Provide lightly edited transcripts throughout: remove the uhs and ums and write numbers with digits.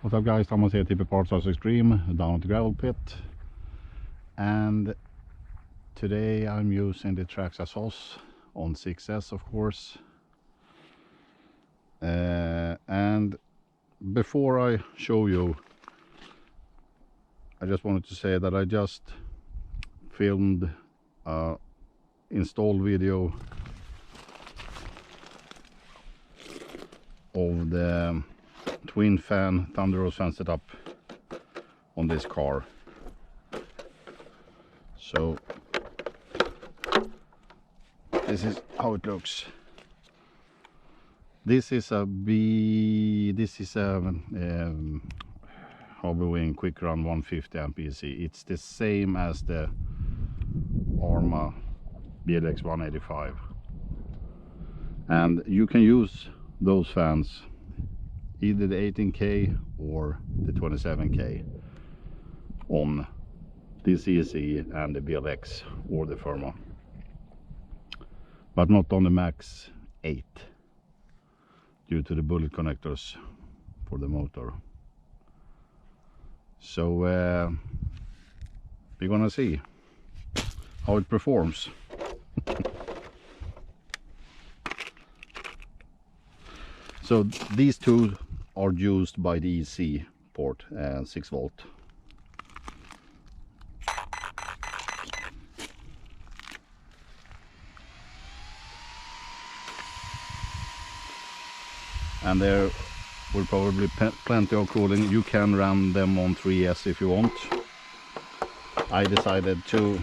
What's up guys, Thomas here, TP Parts Rc-Xtreme, down at the Gravelpit. And today I'm using the Traxxas HOSS on 6S, of course. And before I show you, I just wanted to say that I just filmed a install video of the twin fan Thunderoos fan setup on this car. So this is how it looks. This is a Hobbywing Quickrun 150 amp AC. It's the same as the Arma BLX 185, and you can use those fans, either the 18K or the 27K, on this ESC and the BLX or the Firma, but not on the Max 8 due to the bullet connectors for the motor. So we're gonna see how it performs. So these two are used by the EC port, 6 volt. And there will probably plenty of cooling. You can run them on 3S if you want. I decided to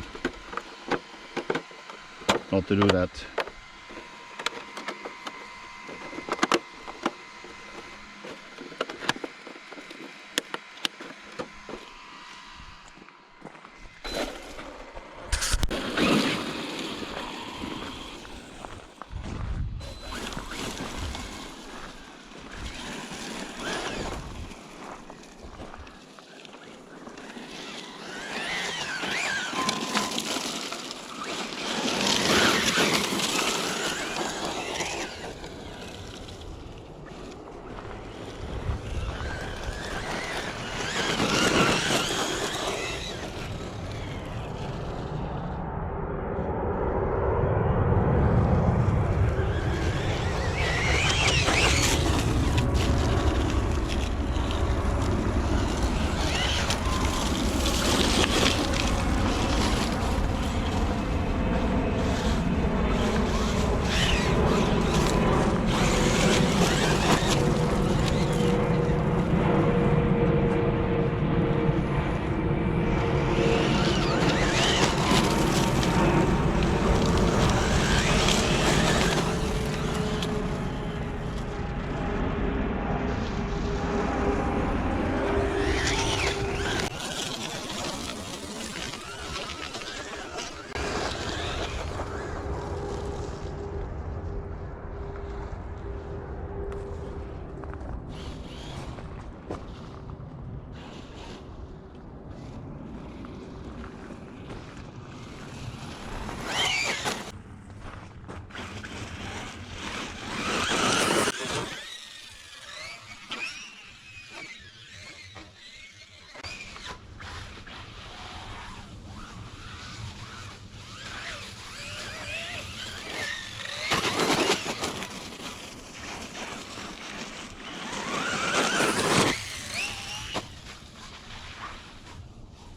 not to do that.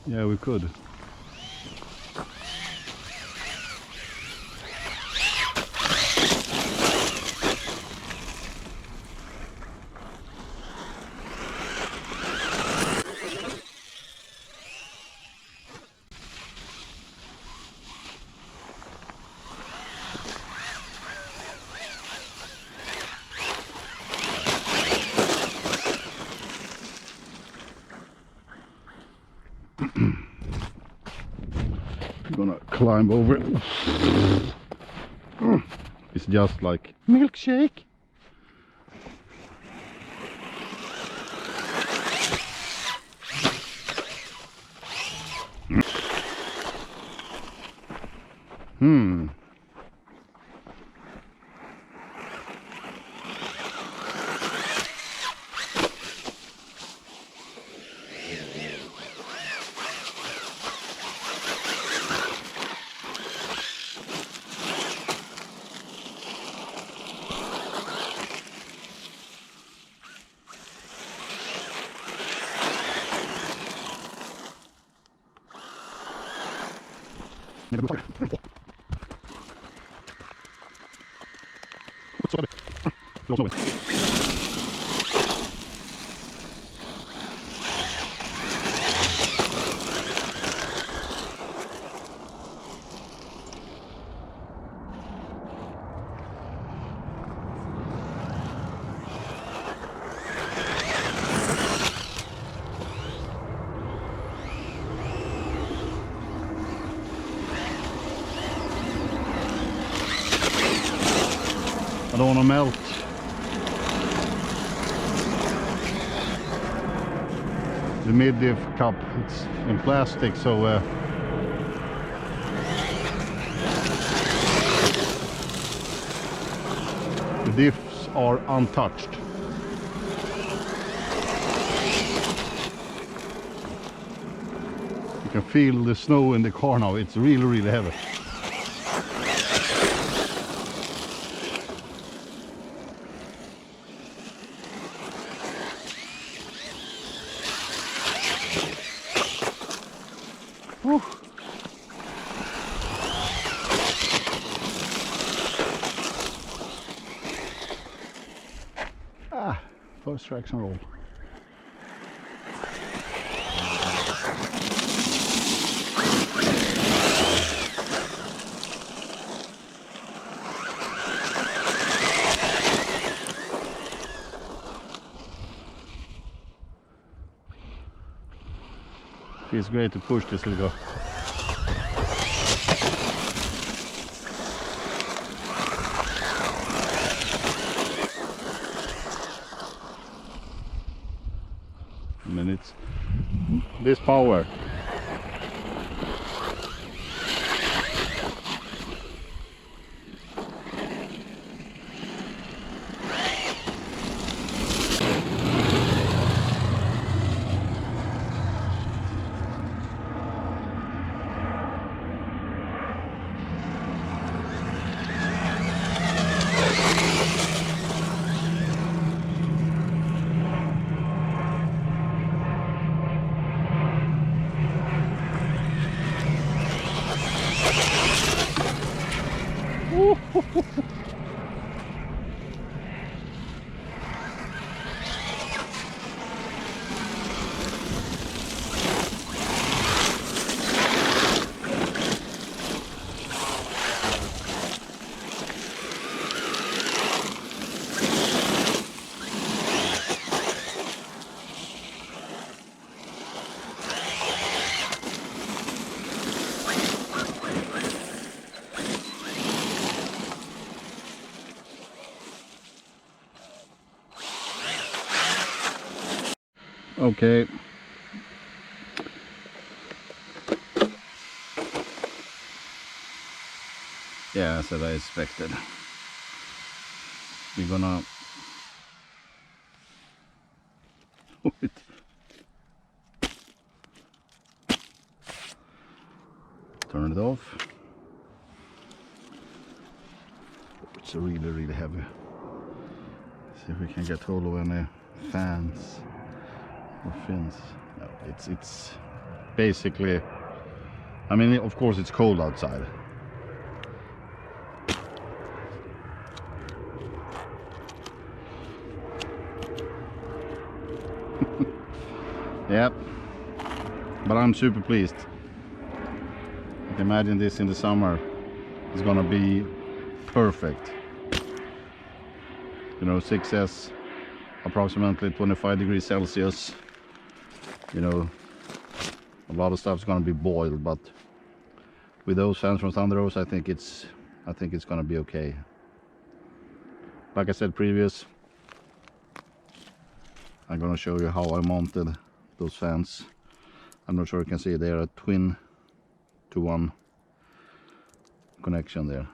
Yeah, we could. I'm gonna climb over it. It's just like milkshake. I don't want to melt. The mid-diff cup, it's in plastic, so the diffs are untouched. You can feel the snow in the car now, it's really heavy. Whew. First traction roll. Feels great to push this little go. I mean, it's this power. Okay. Yeah, as I expected. We're gonna turn it off. It's really heavy. See if we can get hold of any fans or fins. No, it's basically, I mean, of course it's cold outside. Yep, but I'm super pleased. You can imagine this in the summer. It's gonna be perfect. You know, 6S, approximately 25 degrees Celsius. You know, a lot of stuff's gonna be boiled, but with those fans from Thunderoos, I think it's gonna be okay. Like I said previous, I'm gonna show you how I mounted those fans. I'm not sure you can see they are a twin to one connection there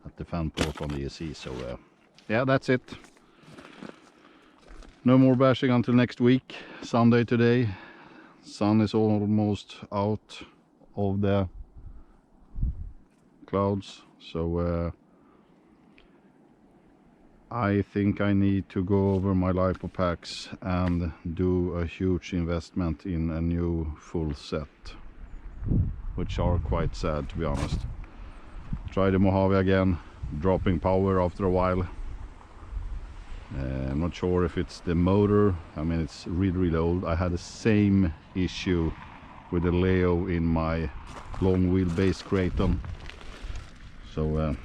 at the fan port on the AC. So yeah, that's it. No more bashing until next week. Sunday today. Sun is almost out of the clouds, so I think I need to go over my lipo packs and do a huge investment in a new full set. which are quite sad, to be honest. Try the Mojave again, dropping power after a while. I'm not sure if it's the motor. I mean, it's really old. I had the same issue with the Leo in my long wheelbase Kraton. So